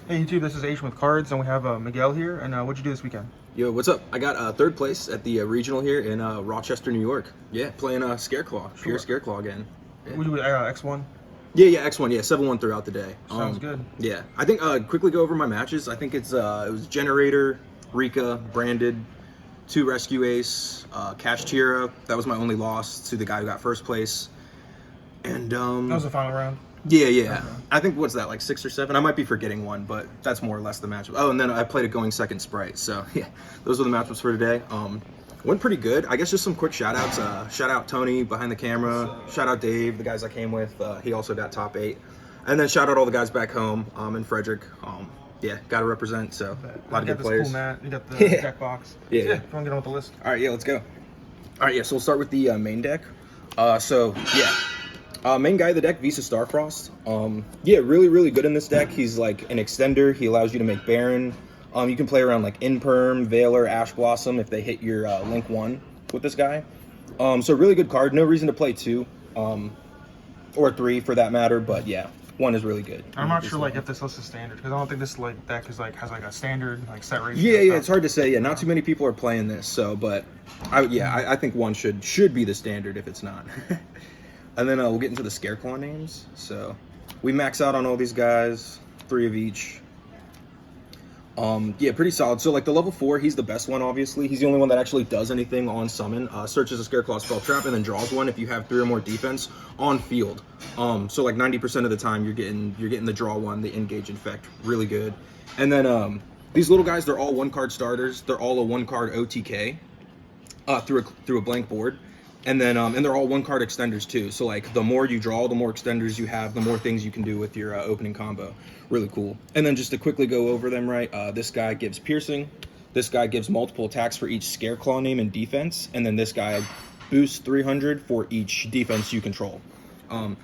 Hey YouTube, this is Asian with Cards, and we have Miguel here. And what'd you do this weekend? Yo, what's up? I got third place at the regional here in Rochester, New York. Yeah, playing Scareclaw, pure Scareclaw again. Yeah. We do X1. Yeah, X1. Yeah, 7-1 throughout the day. Sounds good. Yeah, I think quickly go over my matches. I think it was Generator, Rika, Branded, 2 Rescue Ace, Cash Tira. That was my only loss to the guy who got first place. And That was the final round. Yeah. Okay. I think what's that, like 6 or 7? I might be forgetting one, but that's more or less the matchup. Oh, and then I played a going second Sprite. So yeah, those are the matchups for today. Went pretty good. I guess just some quick shout outs. Shout out Tony behind the camera. Shout out Dave, the guys I came with. He also got top 8. And then shout out all the guys back home in Frederick. Yeah, got to represent. So a lot of good players. Cool mat. You got the deck box. Yeah. If you want to get on with the list. All right, yeah, let's go. All right, yeah, so we'll start with the main deck. Main guy of the deck, Visa Starfrost. Yeah, really good in this deck. He's like an extender. He allows you to make Baron. You can play around like Inperm, Veiler, Ash Blossom if they hit your Link 1 with this guy. So really good card. No reason to play 2, or 3 for that matter. But yeah, 1 is really good. I'm not sure like if this list is standard because I don't think this like deck is like has like a standard like set ratio. Yeah, it's hard to say. Yeah, not too many people are playing this. So, but I think 1 should be the standard if it's not. And then we'll get into the Scareclaw names. So we max out on all these guys, 3 of each. Yeah, pretty solid. So like the level 4, he's the best one, obviously. He's the only one that actually does anything on summon. Searches a Scareclaw spell trap and then draws one if you have 3 or more defense on field. So like 90% of the time you're getting the draw one, the engage infect, really good. And then these little guys, they're all 1-card starters. They're all a 1-card OTK through a blank board. And then and they're all 1-card extenders too. So like the more you draw, the more extenders you have, the more things you can do with your opening combo. Really cool. And then just to quickly go over them, right? This guy gives piercing. This guy gives multiple attacks for each Scareclaw name and defense. And then this guy boosts 300 for each defense you control.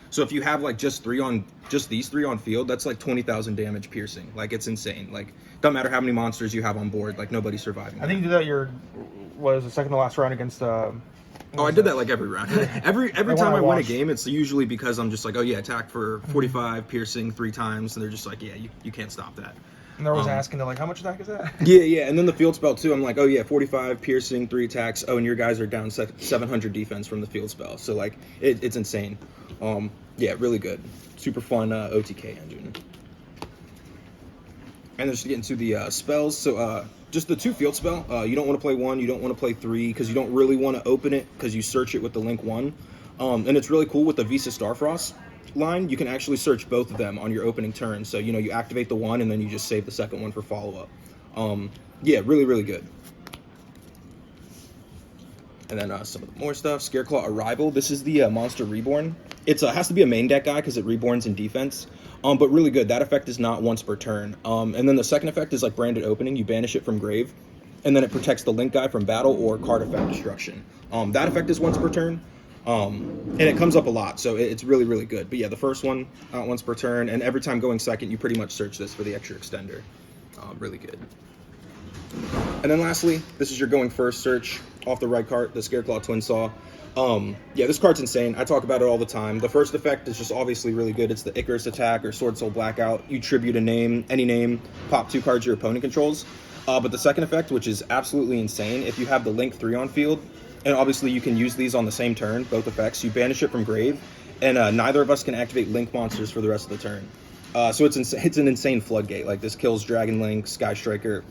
So if you have like just these 3 on field, that's like 20,000 damage piercing. Like it's insane. Like doesn't matter how many monsters you have on board. Like nobody's surviving. I think you did that was the second to last round against. I did that like every round. every time I win a game, it's usually because I'm just like, oh yeah, attack for 45, piercing 3 times, and they're just like, yeah, you can't stop that. And they're always asking, they're like, how much attack is that? Yeah, and then the field spell too. I'm like, oh yeah, 45, piercing, 3 attacks. Oh, and your guys are down 700 defense from the field spell. So like, it's insane. Yeah, really good. Super fun OTK engine. And then just to get into the spells, so just the 2 field spell. You don't want to play 1, you don't want to play 3, because you don't really want to open it, because you search it with the Link 1. And it's really cool with the Visa Starfrost line. You can actually search both of them on your opening turn. So, you activate the 1, and then you just save the second one for follow-up. Yeah, really good. And then some of the more stuff. Scareclaw Arrival. This is the Monster Reborn. It has to be a main deck guy because it reborns in defense. But really good. That effect is not once per turn. And then the second effect is like Branded Opening. You banish it from grave. And then it protects the Link guy from battle or card effect destruction. That effect is once per turn. And it comes up a lot. So it's really good. But yeah, the first one, once per turn. And every time going second, you pretty much search this for the extra extender. Really good. And then lastly, this is your going first search off the right card, the Scareclaw Twin Saw. Yeah, this card's insane. I talk about it all the time. The first effect is just obviously really good. It's the Icarus attack or Sword Soul Blackout. You tribute a name, any name, pop 2 cards your opponent controls. But the second effect, which is absolutely insane, if you have the Link 3 on field, and obviously you can use these on the same turn, both effects, you banish it from grave, and neither of us can activate Link monsters for the rest of the turn. So it's an insane floodgate. Like this kills Dragon Link, Sky Striker,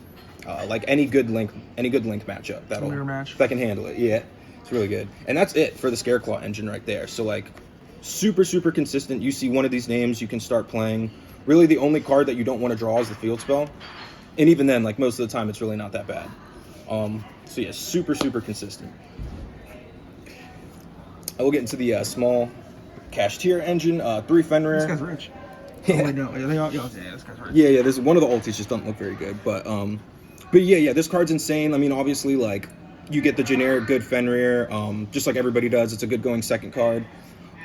like any good Link matchup that can handle it. Yeah, it's really good. And that's it for the Scareclaw engine right there. So like super consistent. You see one of these names, you can start playing. Really the only card that you don't want to draw is the field spell. And even then, like most of the time, it's really not that bad. So yeah, super consistent. I will get into the small Cash Tier engine, 3 Fenrir. This guy's rich. Yeah. Oh, wait, no. This guy's rich. Yeah, this one of the ultis just doesn't look very good, but yeah, this card's insane. I mean, obviously, like you get the generic good Fenrir, just like everybody does. It's a good going second card.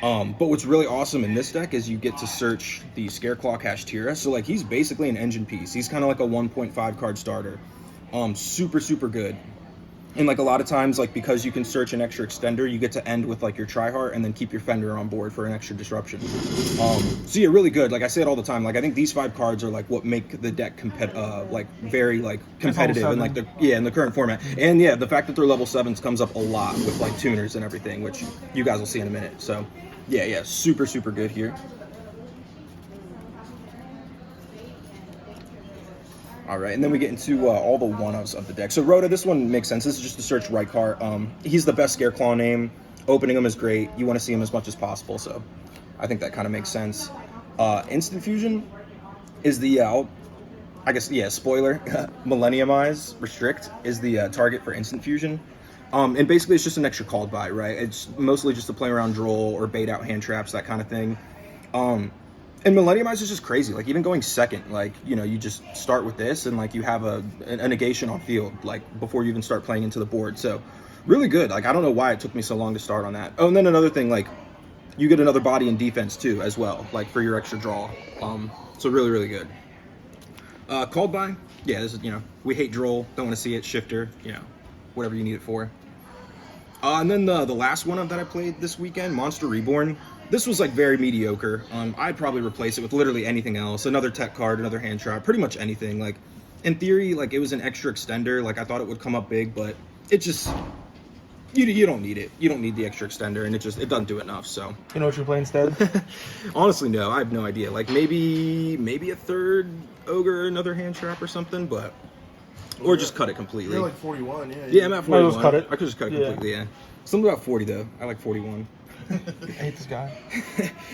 But what's really awesome in this deck is you get to search the Scareclaw Cash Tira. So like he's basically an engine piece. He's kind of like a 1.5 card starter. Super good. And like a lot of times, like because you can search an extra extender, you get to end with like your Tryhard and then keep your Fender on board for an extra disruption. So yeah, really good. Like I say it all the time. Like I think these 5 cards are like what make the deck like very like competitive and like in the current format. And yeah, the fact that they're level 7s comes up a lot with like tuners and everything, which you guys will see in a minute. So yeah, super good here. All right, and then we get into all the one-ofs of the deck. So Rhoda, this one makes sense. This is just to search right card. He's the best Scareclaw name. Opening him is great. You want to see him as much as possible, so I think that kind of makes sense. Instant Fusion is the, I guess, yeah, spoiler. Millenniumize Restrict is the target for Instant Fusion. And basically it's just an extra called by, right? It's mostly just to play around droll or bait out hand traps, that kind of thing. And Millenniumize is just crazy. Like, even going second, like, you know, you just start with this and, like, you have a negation on field, like, before you even start playing into the board. So, really good. Like, I don't know why it took me so long to start on that. Oh, and then another thing, like, you get another body in defense, too, as well, like, for your extra draw. So, really good. Called by, yeah, this is, you know, we hate droll, don't want to see it, shifter, you know, whatever you need it for. And then the last one that I played this weekend, Monster Reborn. This was like very mediocre. I'd probably replace it with literally anything else. Another tech card, another hand trap, pretty much anything. Like, in theory, like it was an extra extender. Like I thought it would come up big, but it just you don't need it. You don't need the extra extender, and it doesn't do enough. So You know what you're playing instead? honestly, no, I have no idea. Like maybe a third ogre, another hand trap or something, but or just cut it completely. You're like 41, yeah. Yeah, I'm at 41. just cut it. I could just cut it completely. Yeah, something about 40 though. I like 41. I hate this guy.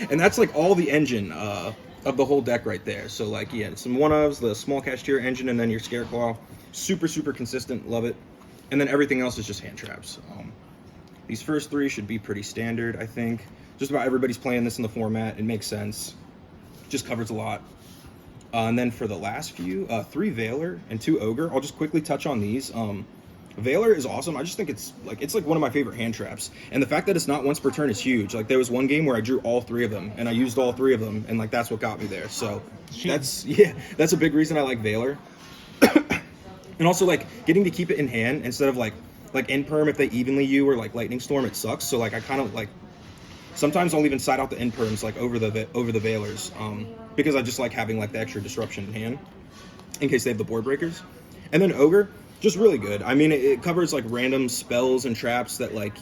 And that's like all the engine of the whole deck right there. So like, yeah, some one-ofs, the small cashier engine, and then your Scareclaw. Super consistent, love it. And then everything else is just hand traps. These first 3 should be pretty standard, I think. Just about everybody's playing this in the format. It makes sense. Just covers a lot. And then for the last few, 3 Veiler and 2 Ogre. I'll just quickly touch on these. Veiler is awesome. I just think it's like one of my favorite hand traps. And the fact that it's not once per turn is huge. Like there was one game where I drew all 3 of them and I used all 3 of them, and like that's what got me there. So that's a big reason I like Veiler. And also like getting to keep it in hand instead of like in perm if they evenly you or like lightning storm, it sucks. So like I kind of like sometimes I'll even side out the in perms like over the Veilers, because I just like having like the extra disruption in hand in case they have the board breakers. And then Ogre, just really good. I mean, it covers like random spells and traps that like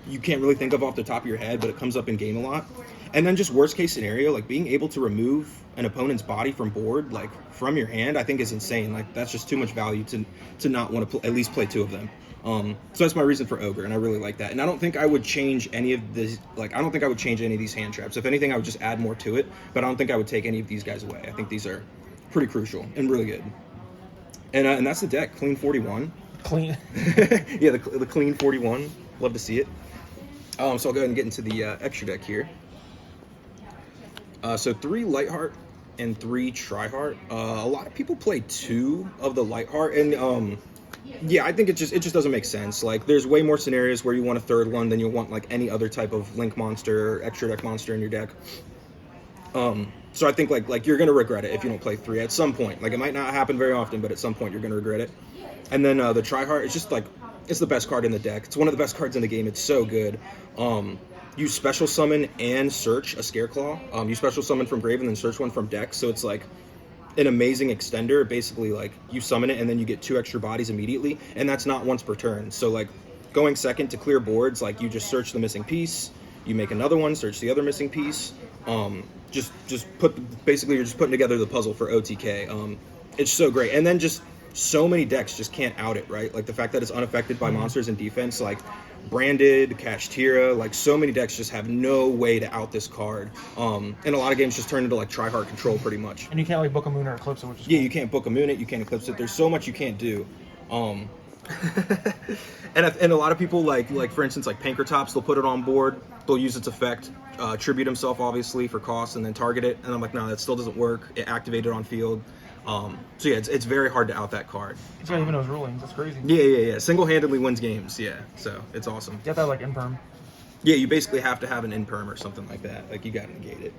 you can't really think of off the top of your head, but it comes up in game a lot. And then just worst case scenario, like being able to remove an opponent's body from board, like from your hand, I think is insane. Like that's just too much value to not want to at least play 2 of them. So that's my reason for Ogre, and I really like that. And I don't think I would change any of this. Like I don't think I would change any of these hand traps. If anything, I would just add more to it. But I don't think I would take any of these guys away. I think these are pretty crucial and really good. And that's the deck, clean 41. Clean. Yeah, the clean 41. Love to see it. So I'll go ahead and get into the extra deck here. So 3 Lightheart and 3 Tryhard. A lot of people play 2 of the Lightheart, and yeah, I think it just doesn't make sense. Like there's way more scenarios where you want a 3rd one than you'll want like any other type of link monster or extra deck monster in your deck. So I think like you're gonna regret it if you don't play 3 at some point. Like it might not happen very often, but at some point you're gonna regret it. And then the Tryhard, it's just like it's the best card in the deck. It's one of the best cards in the game. It's so good. You special summon and search a Scareclaw. You special summon from grave and then search one from deck. So it's like an amazing extender. Basically, like you summon it and then you get 2 extra bodies immediately, and that's not once per turn. So like going second to clear boards, like you just search the missing piece, you make another one, search the other missing piece. Basically you're just putting together the puzzle for OTK. It's so great. And then just so many decks just can't out it, right? Like the fact that it's unaffected by monsters in defense, like Branded, Kashtira, like so many decks just have no way to out this card. And a lot of games just turn into like Tryhard control pretty much. And you can't like book a moon or eclipse it, which is yeah, cool. You can't book a moon it, you can't eclipse it. There's so much you can't do. And a lot of people like for instance like Pankratops, they'll put it on board, they'll use its effect, tribute himself obviously for cost, and then target it. And I'm like, no, that still doesn't work. It activated on field. So yeah, it's very hard to out that card. This guy even knows rulings. That's crazy. Yeah. Single-handedly wins games. Yeah, so it's awesome. You have to have like imperm. Yeah, you basically have to have an imperm or something like that. Like you gotta negate it.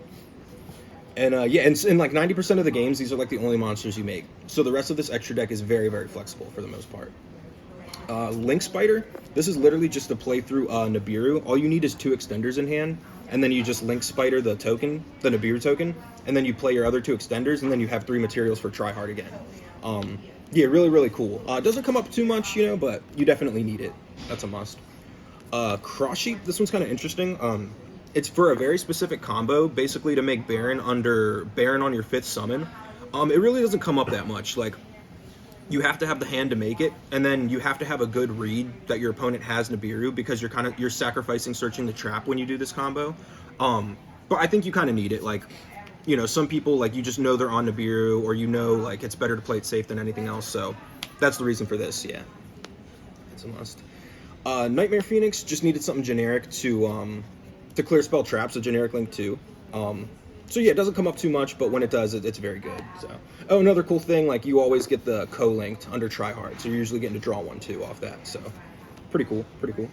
And yeah, and in like 90% of the games, these are like the only monsters you make. So the rest of this extra deck is very, very flexible for the most part. Link Spider. This is literally just to play through Nibiru. All you need is 2 extenders in hand, and then you just Link Spider the token, the Nibiru token, and then you play your other 2 extenders, and then you have 3 materials for tryhard again. Yeah, really, really cool. Doesn't come up too much, you know, but you definitely need it. That's a must. Cross Sheep, this one's kind of interesting. It's for a very specific combo, basically to make Baron on your 5th summon. It really doesn't come up that much. Like, you have to have the hand to make it, and then you have to have a good read that your opponent has Nibiru, because you're sacrificing Searching the Trap when you do this combo. But I think you kind of need it. Like, you know, some people, like, you just know they're on Nibiru, or you know, like, it's better to play it safe than anything else. So that's the reason for this. Yeah, it's a must. Nightmare Phoenix just needed something generic to clear spell traps. A generic Link 2. So yeah, it doesn't come up too much, but when it does, it's very good. So, oh, another cool thing, like, you always get the co-linked under tryhard, so you're usually getting to draw 1 too off that. So pretty cool, pretty cool.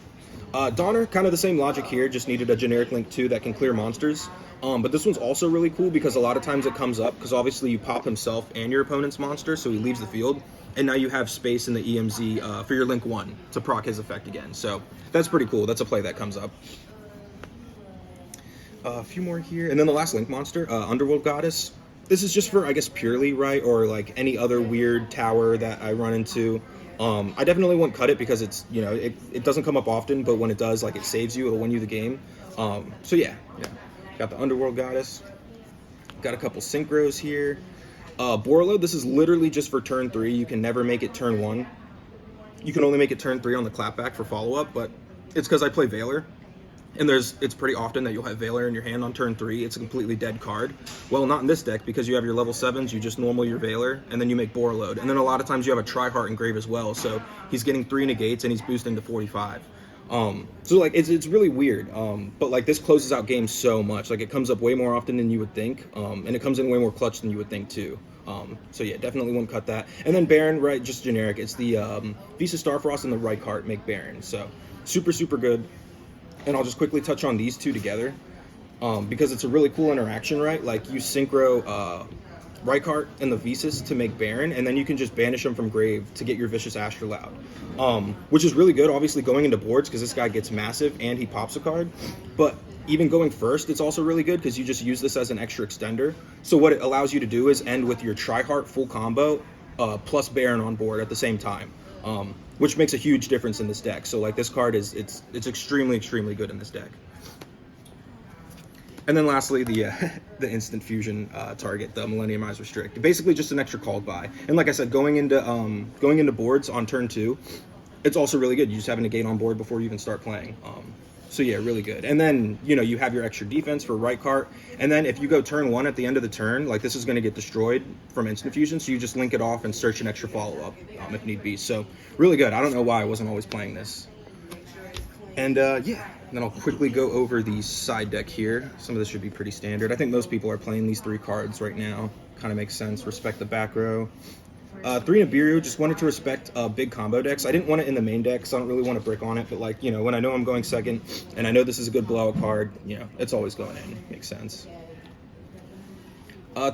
Donner, kind of the same logic here, just needed a generic Link 2 that can clear monsters. But this one's also really cool because a lot of times it comes up, because obviously you pop himself and your opponent's monster, so he leaves the field, and now you have space in the EMZ for your Link 1 to proc his effect again. So that's pretty cool. That's a play that comes up. A few more here, and then the last Link monster, Underworld Goddess. This is just for, I guess, purely, right, or like any other weird tower that I run into. I definitely won't cut it because it's, you know, it doesn't come up often, but when it does, like, it saves you, it'll win you the game. So yeah. Got the Underworld Goddess. Got a couple Synchros here. Borlo, this is literally just for turn 3. You can never make it turn 1. You can only make it turn 3 on the clapback for follow-up, but it's because I play Veiler. And it's pretty often that you'll have Veiler in your hand on turn 3. It's a completely dead card. Well, not in this deck, because you have your level 7s, you just normal your Veiler, and then you make Borreload. And then a lot of times you have a Tryheart Engrave as well, so he's getting 3 negates and he's boosting to 45. So like, it's really weird. But like, this closes out games so much. Like, it comes up way more often than you would think, and it comes in way more clutch than you would think too. So yeah, definitely won't cut that. And then Baron, right, just generic. It's the Visa Starfrost and the Reichardt make Baron. So super, super good. And I'll just quickly touch on these 2 together, because it's a really cool interaction, right? Like, you synchro Reichardt and the Visas to make Baron, and then you can just banish them from grave to get your Vicious Astrolabe, which is really good, obviously, going into boards, because this guy gets massive and he pops a card. But even going first, it's also really good, because you just use this as an extra extender. So what it allows you to do is end with your Tryheart full combo plus Baron on board at the same time. Which makes a huge difference in this deck. So like, this card is it's extremely, extremely good in this deck. And then lastly, the instant fusion target, the Millennium Eyes Restrict. Basically just an extra called by. And like I said, going into boards on turn 2, it's also really good. You just have a negate on board before you even start playing. So yeah, really good. And then, you know, you have your extra defense for Reichardt. And then if you go turn 1 at the end of the turn, like, this is going to get destroyed from instant fusion, so you just link it off and search an extra follow-up if need be. So really good. I don't know why I wasn't always playing this. And yeah, and then I'll quickly go over the side deck here. Some of this should be pretty standard. I think most people are playing these 3 cards right now. Kind of makes sense. Respect the back row. 3 Nibiru, just wanted to respect big combo decks. I didn't want it in the main deck, so I don't really want to brick on it, but like, you know, when I know I'm going second, and I know this is a good blowout card, you know, it's always going in. Makes sense.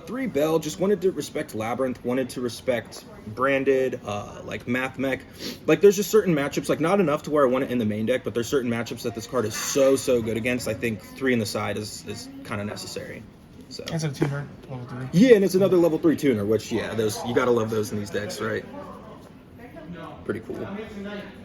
3 Bell, just wanted to respect Labyrinth, wanted to respect Branded, like Math Mech. Like, there's just certain matchups, like, not enough to where I want it in the main deck, but there's certain matchups that this card is so good against. I think 3 in the side is kind of necessary. So. It's a tuner, level 3. Yeah, and it's another level 3 tuner, which, yeah, those, you gotta love those in these decks, right? Pretty cool.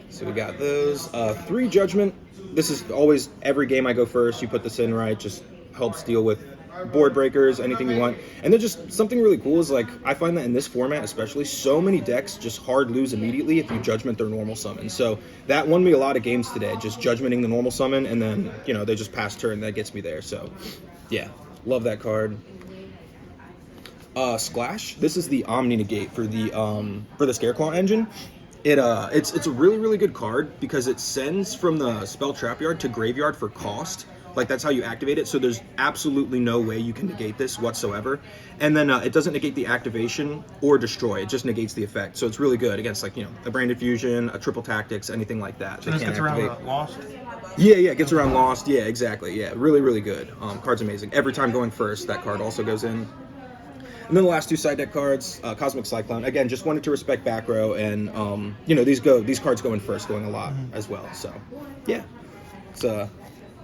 So we got those. 3 Judgment. This is always, every game I go first, you put this in, right? Just helps deal with board breakers, anything you want. And then just something really cool is, like, I find that in this format especially, so many decks just hard lose immediately if you Judgment their normal summon. So that won me a lot of games today, just Judgmenting the normal summon, and then, you know, they just pass turn, that gets me there. So, yeah. Love that card. Splash. This is the Omni Negate for the Scareclaw engine. It's a really good card because it sends from the spell trapyard to graveyard for cost. Like, that's how you activate it. So there's absolutely no way you can negate this whatsoever. And then it doesn't negate the activation or destroy. It just negates the effect. So it's really good against, like, you know, a Branded Fusion, a Triple Tactics, anything like that. So this gets around Lost? Yeah, it gets around Lost. Yeah, exactly. Yeah, really good. Card's amazing. Every time going first, that card also goes in. And then the last two side deck cards, Cosmic Cyclone. Again, just wanted to respect back row, and you know, these cards go in first, going a lot as well. So yeah, it's a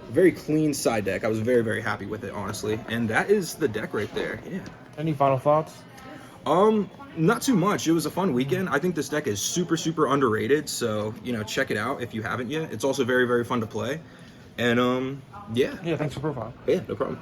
very clean side deck. I was very, very happy with it, honestly. And that is the deck right there. Yeah. Any final thoughts? Not too much. It was a fun weekend. I think this deck is super, super underrated. So, you know, check it out if you haven't yet. It's also very, very fun to play. And yeah. Yeah, thanks for profile. Yeah, no problem.